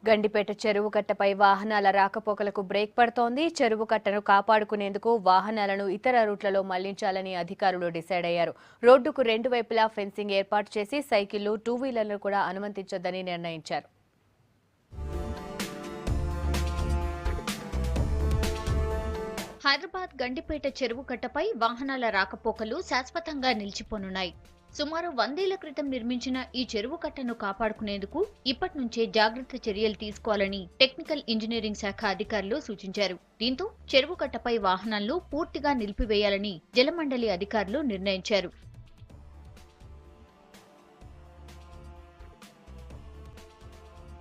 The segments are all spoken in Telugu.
గండిపేట చెరువు కట్టపై వాహనాల రాకపోకలకు బ్రేక్ పడుతోంది. చెరువు కట్టను కాపాడుకునేందుకు వాహనాలను ఇతర రూట్లలో మళ్లించాలని అధికారులు డిసైడ్ అయ్యారు. రోడ్డుకు రెండు వైపులా ఫెన్సింగ్ ఏర్పాటు చేసి సైకిళ్లు, టూ వీలర్లను కూడా అనుమతించొద్దని నిర్ణయించారు. హైదరాబాద్ గండిపేట చెరువు కట్టపై వాహనాల రాకపోకలు శాశ్వతంగా నిలిచిపోనున్నాయి. సుమారు 100 ఏళ్ల క్రితం నిర్మించిన ఈ చెరువు కట్టను కాపాడుకునేందుకు ఇప్పటి నుంచే జాగ్రత్త చర్యలు తీసుకోవాలని టెక్నికల్ ఇంజనీరింగ్ శాఖ అధికారులు సూచించారు. దీంతో చెరువు కట్టపై వాహనాలను పూర్తిగా నిలిపివేయాలని జలమండలి అధికారులు నిర్ణయించారు.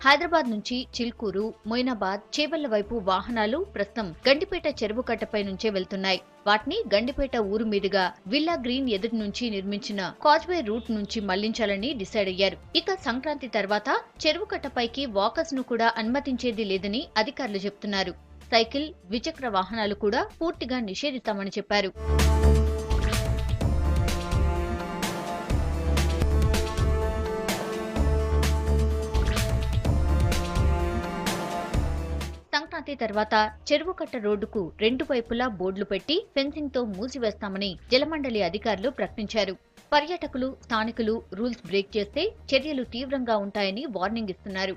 హైదరాబాద్ నుంచి చిల్కూరు, మొయినాబాద్, చేవెళ్ల వైపు వాహనాలు ప్రస్తుతం గండిపేట చెరువు కట్టపై నుంచే వెళ్తున్నాయి. వాటిని గండిపేట ఊరు మీదుగా విల్లా గ్రీన్ ఎదురు నుంచి నిర్మించిన కాజ్వే రూట్ నుంచి మళ్లించాలని డిసైడ్ అయ్యారు. ఇక సంక్రాంతి తర్వాత చెరువు కట్టపైకి వాకర్స్ ను కూడా అనుమతించేది లేదని అధికారులు చెబుతున్నారు. సైకిల్, ద్విచక్ర వాహనాలు కూడా పూర్తిగా నిషేధిస్తామని చెప్పారు. సంక్రాంతి తర్వాత చెరువు కట్ట రోడ్డుకు రెండు వైపులా బోర్డులు పెట్టి ఫెన్సింగ్ తో మూసివేస్తామని జలమండలి అధికారులు ప్రకటించారు. పర్యాటకులు, స్థానికులు రూల్స్ బ్రేక్ చేస్తే చర్యలు తీవ్రంగా ఉంటాయని వార్నింగ్ ఇస్తున్నారు.